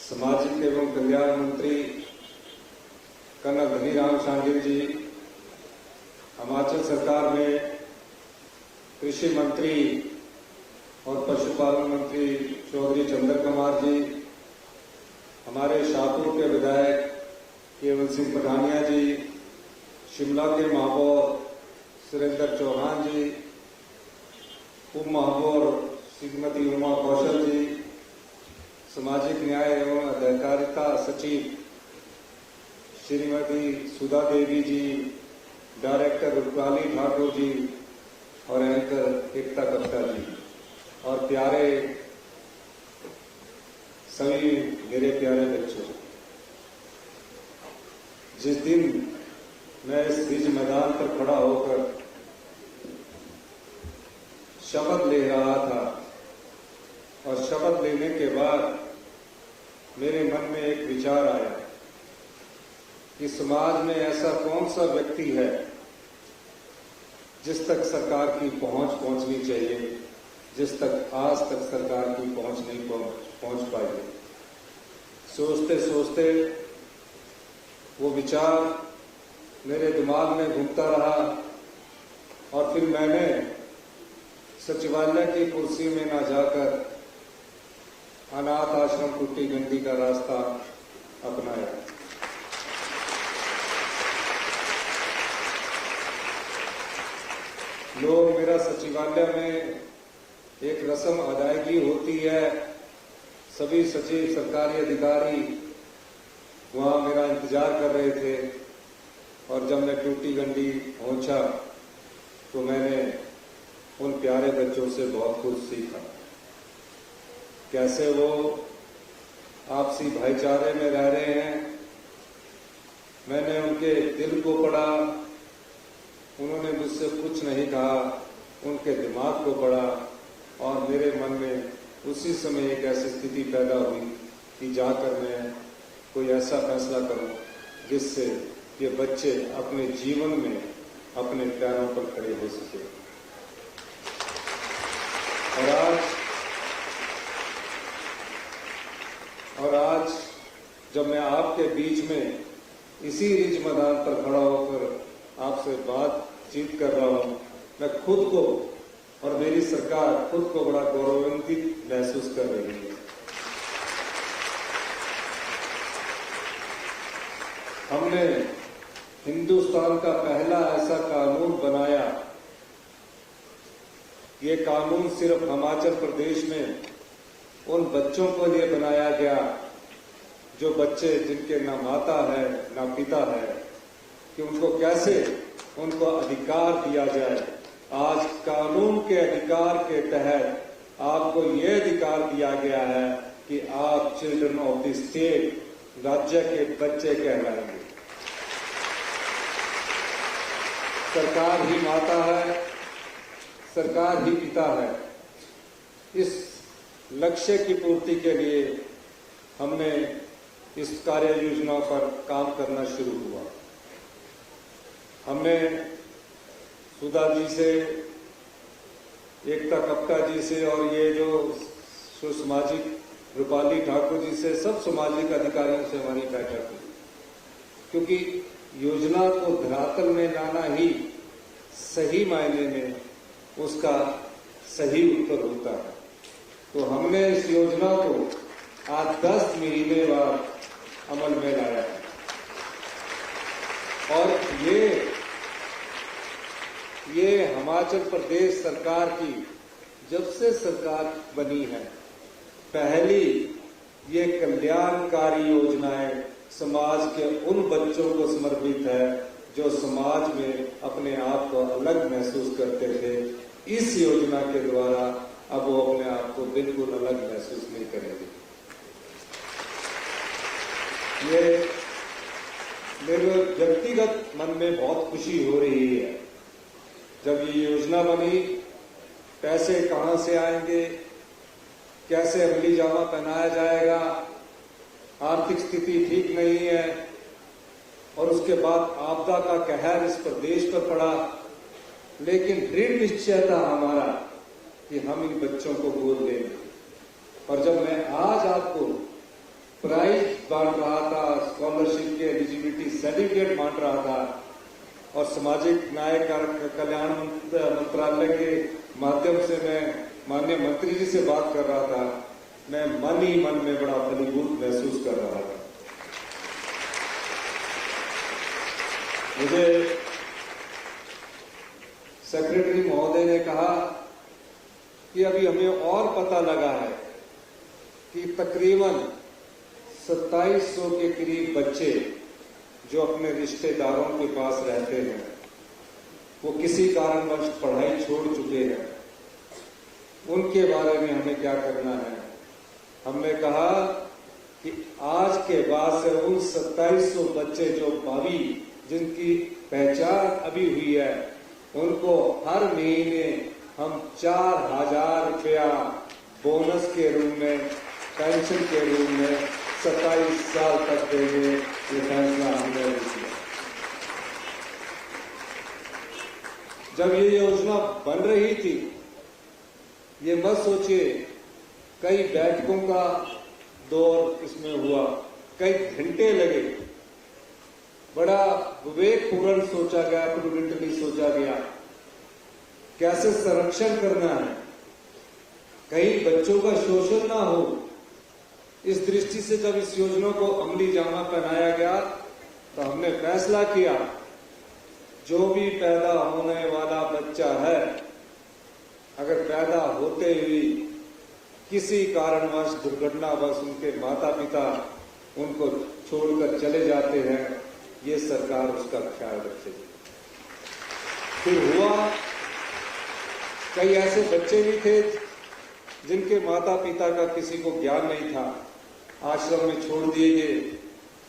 सामाजिक एवं कल्याण मंत्री कर्नल धनीराम शांडिल जी, हिमाचल सरकार में कृषि मंत्री और पशुपालन मंत्री चौधरी चंद्र कुमार जी, हमारे शाहपुर के विधायक केवल सिंह पठानिया जी, शिमला के महापौर सुरेंद्र चौहान जी, उप महापौर श्रीमती उमा कौशल जी, सामाजिक न्याय एवं अधिकारिता सचिव श्रीमती सुधा देवी जी, डायरेक्टर रूपाली ठाकुर जी और एंकर एकता कप्ता जी और प्यारे सभी मेरे प्यारे बच्चों, जिस दिन मैं इस रिज मैदान पर खड़ा होकर शपथ ले रहा था और शपथ लेने के बाद मेरे मन में एक विचार आया कि समाज में ऐसा कौन सा व्यक्ति है जिस तक सरकार की पहुंचनी चाहिए, जिस तक आज तक सरकार की पहुंच नहीं पहुंच पाई। सोचते सोचते वो विचार मेरे दिमाग में घूमता रहा और फिर मैंने सचिवालय की कुर्सी में न जाकर अनाथ आश्रम टूटी गंडी का रास्ता अपनाया। लोग मेरा सचिवालय में एक रस्म अदायगी होती है, सभी सचिव सरकारी अधिकारी वहां मेरा इंतजार कर रहे थे और जब मैं टूटी गंडी पहुंचा तो मैंने उन प्यारे बच्चों से बहुत कुछ सीखा, कैसे वो आपसी भाईचारे में रह रहे हैं। मैंने उनके दिल को पढ़ा, उन्होंने मुझसे कुछ नहीं कहा, उनके दिमाग को पढ़ा और मेरे मन में उसी समय एक ऐसी स्थिति पैदा हुई कि जाकर मैं कोई ऐसा फैसला करूं जिससे ये बच्चे अपने जीवन में अपने पैरों पर खड़े हो सके। और आज जब मैं आपके बीच में इसी रिज मैदान पर खड़ा होकर आपसे बातचीत कर रहा हूं, मैं खुद को और मेरी सरकार खुद को बड़ा गौरवान्वित महसूस कर रही है। हमने हिंदुस्तान का पहला ऐसा कानून बनाया। ये कानून सिर्फ हिमाचल प्रदेश में उन बच्चों को लिए बनाया गया जो बच्चे जिनके ना माता है ना पिता है, कि उनको कैसे उनको अधिकार दिया जाए। आज कानून के अधिकार के तहत आपको ये अधिकार दिया गया है कि आप चिल्ड्रन ऑफ द स्टेट, राज्य के बच्चे कहलाएंगे। सरकार ही माता है, सरकार ही पिता है। इस लक्ष्य की पूर्ति के लिए हमने इस कार्य योजना पर काम करना शुरू हुआ। हमने सुधा जी से, एकता कप्ता जी से और ये जो सामाजिक रूपाली ठाकुर जी से, सब सामाजिक अधिकारियों से हमारी बैठक हुई, क्योंकि योजना को धरातल में लाना ही सही मायने में उसका सही उत्तर होता है। तो हमने इस योजना को आज 10 महीने बाद अमल में लाया है और ये हिमाचल प्रदेश सरकार की जब से सरकार बनी है पहली ये कल्याणकारी योजनाएं समाज के उन बच्चों को समर्पित है जो समाज में अपने आप को अलग महसूस करते थे। इस योजना के द्वारा अब वो अपने आप को बिल्कुल अलग महसूस नहीं करेंगे। ये मेरे व्यक्तिगत मन में बहुत खुशी हो रही है जब ये योजना बनी। पैसे कहां से आएंगे, कैसे अमली जामा पहनाया जाएगा, आर्थिक स्थिति ठीक नहीं है और उसके बाद आपदा का कहर इस प्रदेश पर पड़ा, लेकिन दृढ़ निश्चय था हमारा कि हम इन बच्चों को गोद लेंगे। और जब मैं आज आपको प्राइज बांट रहा था, स्कॉलरशिप के एलिजिबिलिटी सर्टिफिकेट बांट रहा था और सामाजिक न्याय कल्याण मंत्रालय के माध्यम से मैं माननीय मंत्री जी से बात कर रहा था। मैं मन ही मन में बड़ा फलीभूत महसूस कर रहा था। मुझे सेक्रेटरी महोदय ने कहा कि अभी हमें और पता लगा है कि तकरीबन 2700 के करीब बच्चे जो अपने रिश्तेदारों के पास रहते हैं वो किसी कारणवश पढ़ाई छोड़ चुके हैं। उनके बारे में हमें क्या करना है? हमने कहा कि आज के बाद से उन 2700 बच्चे जो भावी जिनकी पहचान अभी हुई है उनको हर महीने हम 4000 रुपया बोनस के रूप में, पेंशन के रूप में 27 साल तक देंगे। ये फैसला हमने किया। जब ये योजना बन रही थी, ये मत सोचिए कई बैठकों का दौर इसमें हुआ, कई घंटे लगे, बड़ा विवेकपूर्ण सोचा गया, प्रूडेंटली सोचा गया कैसे संरक्षण करना है, कहीं बच्चों का शोषण ना हो। इस दृष्टि से जब इस योजना को अमली जामा पहनाया गया तो हमने फैसला किया जो भी पैदा होने वाला बच्चा है, अगर पैदा होते हुए किसी कारणवश दुर्घटनावश उनके माता पिता उनको छोड़कर चले जाते हैं, ये सरकार उसका ख्याल रखेगी। फिर हुआ, कई ऐसे बच्चे भी थे जिनके माता पिता का किसी को ज्ञान नहीं था, आश्रम में छोड़ दिए गए।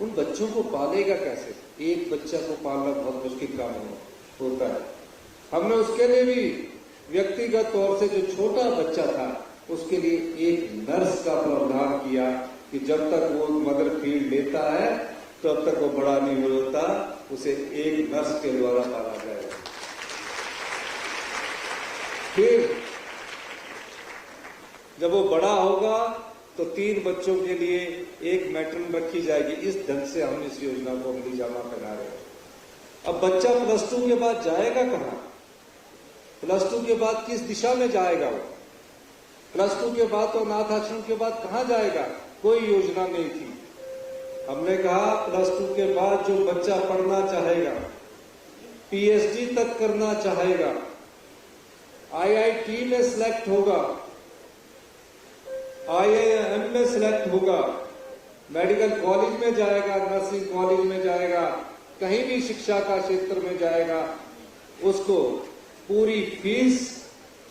उन बच्चों को पालेगा कैसे? एक बच्चा को पालना बहुत मुश्किल काम होता है। हमने उसके लिए भी व्यक्तिगत तौर से जो छोटा बच्चा था उसके लिए एक नर्स का प्रावधान किया कि जब तक वो मदर फीड लेता है तब तक वो बड़ा नहीं होता, उसे एक नर्स के द्वारा पाला जाएगा। फिर जब वो बड़ा होगा तो 3 बच्चों के लिए एक मैट्रन रखी जाएगी। इस ढंग से हम इस योजना को अमली जामा पहना रहे हैं। अब बच्चा +2 के बाद जाएगा कहां? +2 के बाद किस दिशा में जाएगा वो? +2 के बाद तो अनाथ आश्रम के बाद कहां जाएगा? कोई योजना नहीं थी। हमने कहा +2 के बाद जो बच्चा पढ़ना चाहेगा, PhD तक करना चाहेगा, IIT में सिलेक्ट होगा, IIM में सिलेक्ट होगा, मेडिकल कॉलेज में जाएगा, नर्सिंग कॉलेज में जाएगा, कहीं भी शिक्षा का क्षेत्र में जाएगा, उसको पूरी फीस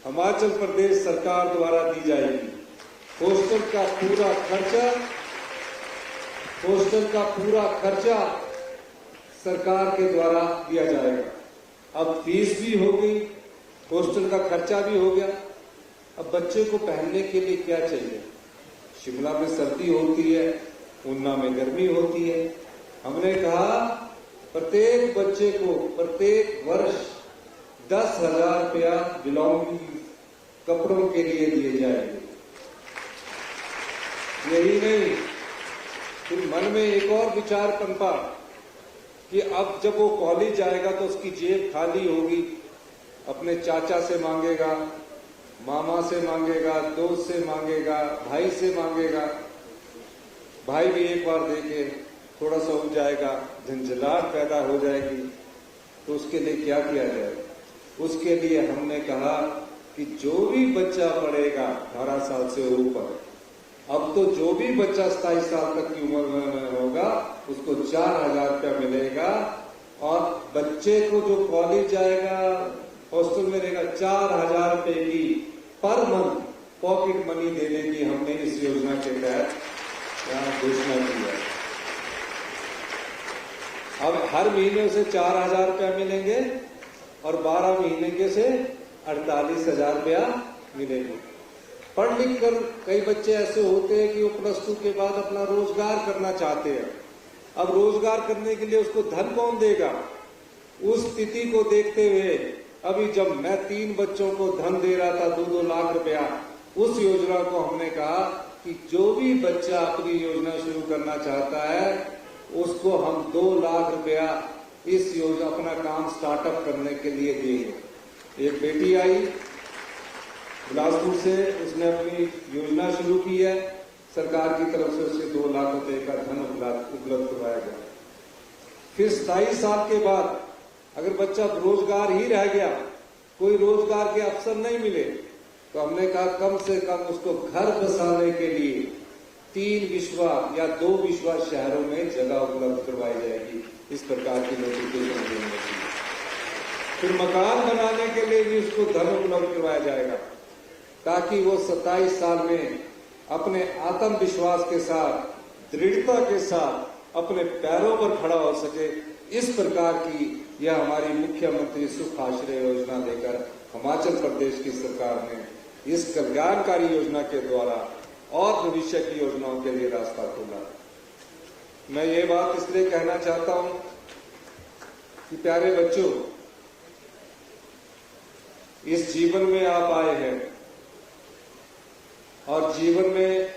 हिमाचल प्रदेश सरकार द्वारा दी जाएगी। हॉस्टल का पूरा खर्चा सरकार के द्वारा दिया जाएगा। अब फीस भी हो गई, हॉस्टल का खर्चा भी हो गया। अब बच्चे को पहनने के लिए क्या चाहिए? शिमला में सर्दी होती है, ऊना में गर्मी होती है। हमने कहा प्रत्येक बच्चे को प्रत्येक वर्ष 10,000 रुपया बिलोंगिंग कपड़ों के लिए दिए जाएंगे। यही नहीं, फिर मन में एक और विचार पनपा कि अब जब वो कॉलेज जाएगा तो उसकी जेब खाली होगी, अपने चाचा से मांगेगा, मामा से मांगेगा, दोस्त से मांगेगा, भाई से मांगेगा। भाई भी एक बार देके थोड़ा सा उग जाएगा, झंझलाहट पैदा हो जाएगी। तो उसके लिए क्या किया जाए? उसके लिए हमने कहा कि जो भी बच्चा पढ़ेगा 18 साल से ऊपर, अब तो जो भी बच्चा 27 साल तक की उम्र में होगा उसको 4,000 रुपया मिलेगा। और बच्चे को जो कॉलेज जाएगा, हॉस्टल में रहेगा, 4,000 रुपए की पर मंथ पॉकेट मनी देने की हमने इस योजना के तहत घोषणा की है। अब हर महीने उसे 4,000 रुपया मिलेंगे और 12 महीने के से 48,000 रुपया मिलेंगे। पढ़ लिख कर कई बच्चे ऐसे होते हैं कि वो +2 के बाद अपना रोजगार करना चाहते हैं। अब रोजगार करने के लिए उसको धन कौन देगा? उस स्थिति को देखते हुए अभी जब मैं 3 बच्चों को धन दे रहा था 2-2 लाख रुपया, उस योजना को हमने कहा कि कि जो भी बच्चा अपनी योजना शुरू करना चाहता है उसको हम 2 लाख रुपया इस योजना अपना काम स्टार्टअप करने के लिए देंगे। एक बेटी आई बिलासपुर से, उसने अपनी योजना शुरू की है, सरकार की तरफ से उसे 2 लाख रुपए का धन उपलब्ध करवाया गया। फिर 27 साल के बाद अगर बच्चा बेरोजगार ही रह गया, कोई रोजगार के अवसर नहीं मिले, तो हमने कहा कम से कम उसको घर बसाने के लिए 3 विश्वा या 2 विश्वा शहरों में जगह उपलब्ध करवाई जाएगी। इस प्रकार की नोटिफिकेशन देने की। फिर मकान बनाने के लिए भी उसको धन उपलब्ध करवाया जाएगा, ताकि वो 27 साल में अपने आत्मविश्वास के साथ, दृढ़ता के साथ अपने पैरों पर खड़ा हो सके। इस प्रकार की यह हमारी मुख्यमंत्री सुख आश्रय योजना देकर हिमाचल प्रदेश की सरकार ने इस कल्याणकारी योजना के द्वारा और भविष्य की योजनाओं के लिए रास्ता खोला। मैं ये बात इसलिए कहना चाहता हूं कि प्यारे बच्चों, इस जीवन में आप आए हैं और जीवन में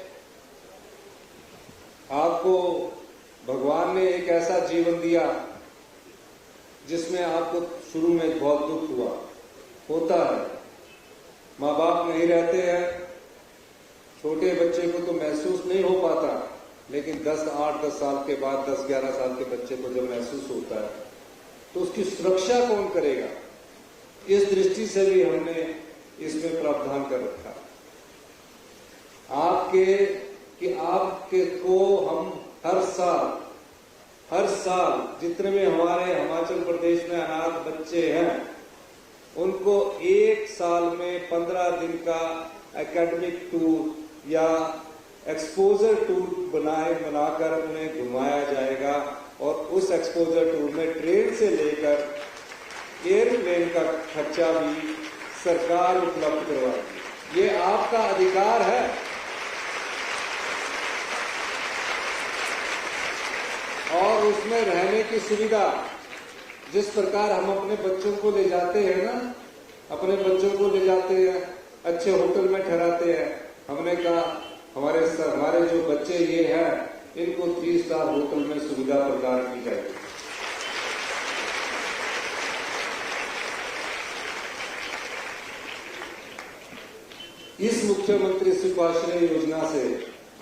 आपको भगवान ने एक ऐसा जीवन दिया जिसमें आपको शुरू में बहुत दुख होता है। माँ बाप नहीं रहते हैं, छोटे बच्चे को तो महसूस नहीं हो पाता, लेकिन 8-10 साल के बाद, 10-11 साल के बच्चे को जब महसूस होता है तो उसकी सुरक्षा कौन करेगा? इस दृष्टि से भी हमने इसमें प्रावधान कर रखा आपके को हम हर साल जितने में हमारे हिमाचल प्रदेश में अनाथ बच्चे हैं उनको 1 साल में 15 दिन का एकेडमिक टूर या एक्सपोजर टूर बनाकर उन्हें घुमाया जाएगा और उस एक्सपोजर टूर में ट्रेन से लेकर एयरप्लेन का खर्चा भी सरकार उपलब्ध करवाएगी। ये आपका अधिकार है। और उसमें रहने की सुविधा, जिस प्रकार हम अपने बच्चों को ले जाते हैं ना, अपने बच्चों को ले जाते हैं, अच्छे होटल में ठहराते हैं। हमने कहा हमारे जो बच्चे ये हैं इनको 3 स्टार होटल में सुविधा प्रदान की जाएगी। इस मुख्यमंत्री सुख आश्रय योजना से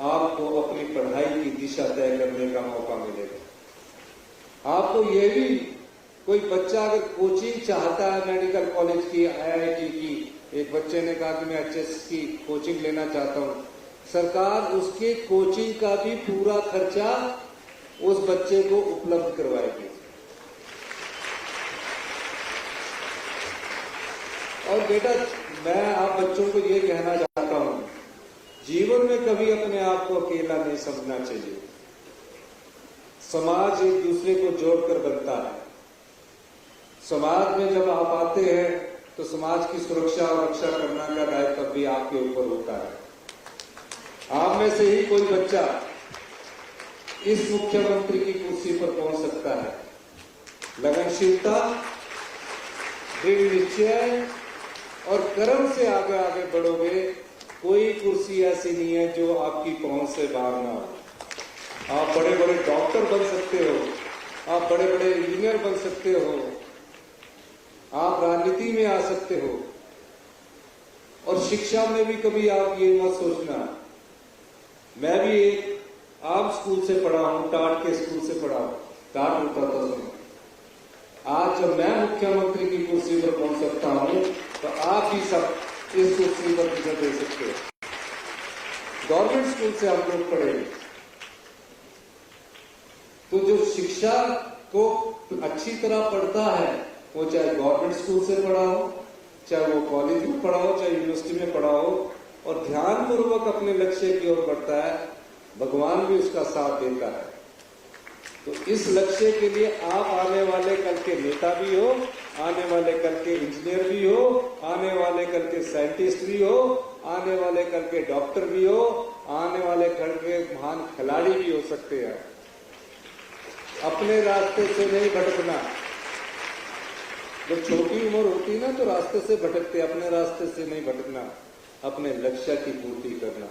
आपको अपनी पढ़ाई की दिशा तय करने का मौका मिलेगा। आपको ये भी, कोई बच्चा अगर कोचिंग चाहता है मेडिकल कॉलेज की, IIT की, एक बच्चे ने कहा कि मैं HS की कोचिंग लेना चाहता हूं, सरकार उसके कोचिंग का भी पूरा खर्चा उस बच्चे को उपलब्ध करवाएगी। और बेटा, मैं आप बच्चों को ये कहना चाहता हूं, जीवन में कभी अपने आप को अकेला नहीं समझना चाहिए। समाज एक दूसरे को जोड़कर बनता है। समाज में जब आप आते हैं तो समाज की सुरक्षा और रक्षा करना का दायित्व भी आपके ऊपर होता है। आप में से ही कोई बच्चा इस मुख्यमंत्री की कुर्सी पर पहुंच सकता है। लगनशीलता, दृढ़ निश्चय और कर्म से आगे आगे बढ़ोगे। कोई कुर्सी ऐसी नहीं है जो आपकी पहुंच से बाहर ना हो। आप बड़े बड़े डॉक्टर बन सकते हो, आप बड़े बड़े इंजीनियर बन सकते हो, आप राजनीति में आ सकते हो। और शिक्षा में भी कभी आप ये मत सोचना, मैं भी एक आम स्कूल से पढ़ा हूं, टाट के स्कूल से पढ़ा हूं, टाट होता था उसमें। आज जब मैं मुख्यमंत्री की कुर्सी पर पहुंच सकता हूं तो आप भी सब इस कुर्सी पर दिशा दे सकते हो। गवर्नमेंट स्कूल से हम लोग पढ़े, तो जो शिक्षा को अच्छी तरह पढ़ता है वो चाहे गवर्नमेंट स्कूल से पढ़ा हो, चाहे वो कॉलेज में पढ़ा हो, चाहे यूनिवर्सिटी में पढ़ा हो, और ध्यानपूर्वक अपने लक्ष्य की ओर बढ़ता है, भगवान भी उसका साथ देता है। तो इस लक्ष्य के लिए आप आने वाले कल के नेता भी हो, आने वाले कल के इंजीनियर भी हो, आने वाले कल के साइंटिस्ट भी हो, आने वाले कल के डॉक्टर भी हो, आने वाले कल के महान खिलाड़ी भी हो सकते हैं। अपने रास्ते से नहीं भटकना। जब छोटी उम्र होती है ना तो रास्ते से भटकते, अपने रास्ते से नहीं भटकना, अपने लक्ष्य की पूर्ति करना।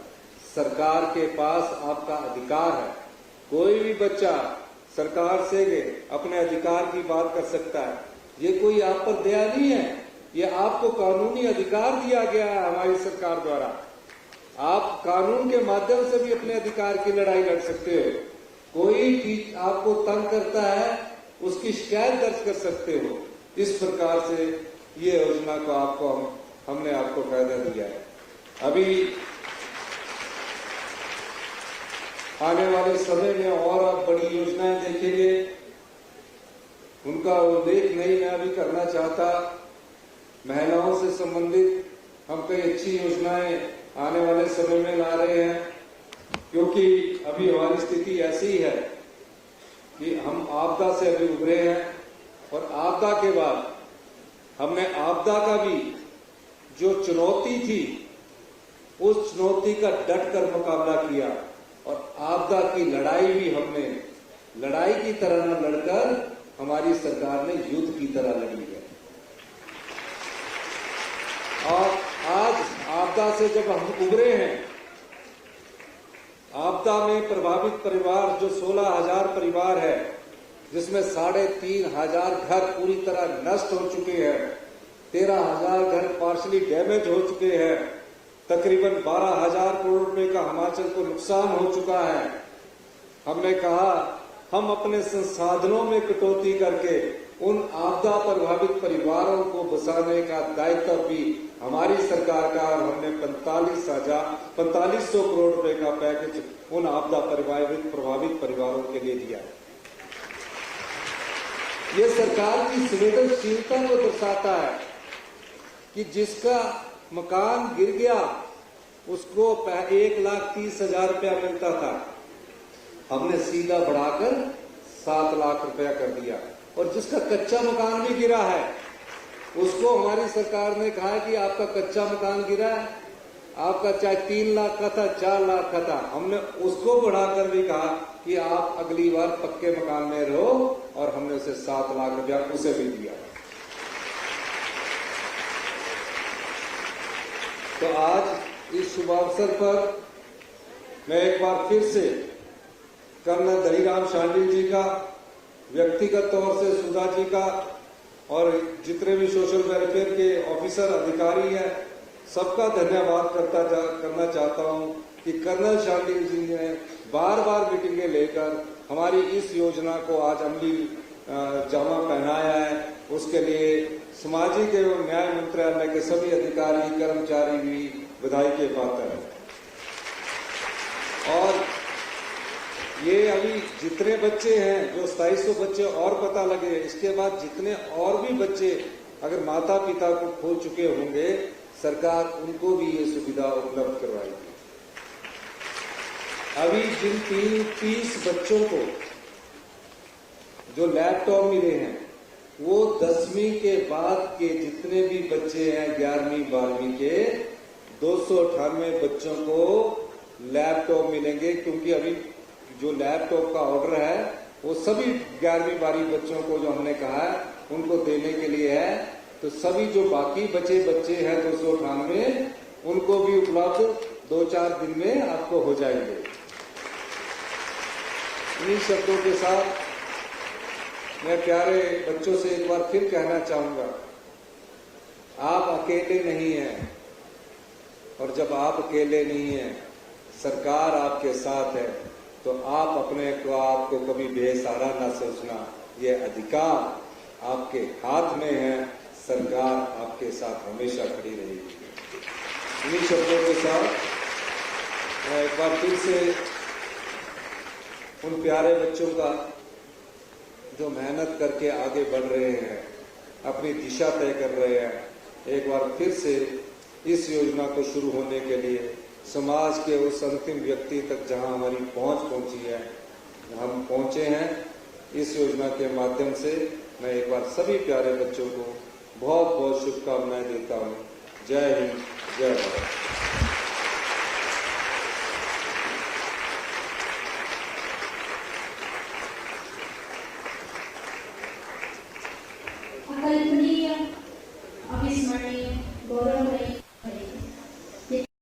सरकार के पास आपका अधिकार है। कोई भी बच्चा सरकार से अपने अधिकार की बात कर सकता है। ये कोई आप पर दया नहीं है, ये आपको कानूनी अधिकार दिया गया है हमारी सरकार द्वारा। आप कानून के माध्यम से भी अपने अधिकार की लड़ाई लड़ सकते हो। कोई आपको तंग करता है, उसकी शिकायत दर्ज कर सकते हो। इस प्रकार से ये योजना को हमने आपको फायदा दिया है। अभी आने वाले समय में और आप बड़ी योजनाएं देखेंगे, उनका उल्लेख नहीं मैं अभी करना चाहता। महिलाओं से संबंधित हम कई अच्छी योजनाएं आने वाले समय में ला रहे हैं, क्योंकि अभी हमारी स्थिति ऐसी है कि हम आपदा से अभी उभरे हैं और आपदा के बाद हमने आपदा का भी जो चुनौती थी उस चुनौती का डट कर मुकाबला किया और आपदा की लड़ाई भी हमने लड़ाई की तरह न लड़कर हमारी सरकार ने युद्ध की तरह लड़ी है। और आज आपदा से जब हम उभरे हैं, आपदा में प्रभावित परिवार जो 16,000 परिवार है, जिसमें 3,500 घर पूरी तरह नष्ट हो चुके हैं, 13,000 घर पार्शली डैमेज हो चुके हैं, तकरीबन 12,000 करोड़ रुपए का हिमाचल को नुकसान हो चुका है। हमने कहा हम अपने संसाधनों में कटौती करके उन आपदा प्रभावित परिवारों को बचाने का दायित्व भी हमारी सरकार का, और हमने 4500 करोड़ रुपए का पैकेज उन आपदा प्रभावित परिवारों के लिए दिया। ये सरकार की संवेदनशीलता को दर्शाता है कि जिसका मकान गिर गया उसको 1,30,000 रुपया मिलता था, हमने सीधा बढ़ाकर 7 लाख रुपया कर दिया। और जिसका कच्चा मकान भी गिरा है उसको हमारी सरकार ने कहा कि आपका कच्चा मकान गिरा है, आपका चाहे 3 लाख का था 4 लाख का था, हमने उसको बढ़ाकर भी कहा कि आप अगली बार पक्के मकान में रहो, और हमने उसे 7 लाख रुपया उसे भी दिया। तो आज इस शुभ अवसर पर मैं एक बार फिर से कर्नल धनीराम शांडिल जी का, व्यक्तिगत तौर से सुधा जी का, और जितने भी सोशल वेलफेयर के ऑफिसर अधिकारी हैं, सबका धन्यवाद करना चाहता हूं कि कर्नल शांडिल जी ने बार बार मीटिंगें लेकर हमारी इस योजना को आज अमली जामा पहनाया है। उसके लिए सामाजिक एवं न्याय मंत्रालय के सभी अधिकारी कर्मचारी भी बधाई के पात्र हैं। और ये अभी जितने बच्चे हैं, जो 2700 बच्चे और पता लगे, इसके बाद जितने और भी बच्चे अगर माता पिता को खो चुके होंगे, सरकार उनको भी ये सुविधा उपलब्ध करवाएगी। अभी जिन 30 बच्चों को जो लैपटॉप मिले हैं, वो 10वीं के बाद के जितने भी बच्चे हैं 11वीं 12वीं के 298 बच्चों को लैपटॉप मिलेंगे, क्योंकि अभी जो लैपटॉप का ऑर्डर है वो सभी 11वीं 12वीं बच्चों को जो हमने कहा है उनको देने के लिए है। तो सभी जो बाकी बचे बच्चे हैं 298, उनको भी उपलब्ध 2-4 दिन में आपको हो जाएंगे। इन्हीं शब्दों के साथ मैं प्यारे बच्चों से एक बार फिर कहना चाहूंगा, आप अकेले नहीं हैं, और जब आप अकेले नहीं हैं, सरकार आपके साथ है, तो आप अपने को आपको कभी बेसहारा ना सोचना। ये अधिकार आपके हाथ में है, सरकार आपके साथ हमेशा खड़ी रहेगी। इन्हीं शब्दों के साथ मैं एक बार फिर से उन प्यारे बच्चों का जो मेहनत करके आगे बढ़ रहे हैं, अपनी दिशा तय कर रहे हैं, एक बार फिर से इस योजना को शुरू होने के लिए समाज के उस अंतिम व्यक्ति तक जहां हमारी पहुंच पहुंची है, हम पहुंचे हैं इस योजना के माध्यम से, मैं एक बार सभी प्यारे बच्चों को बहुत बहुत शुभकामनाएं देता हूं। जय हिंद, जय भारत।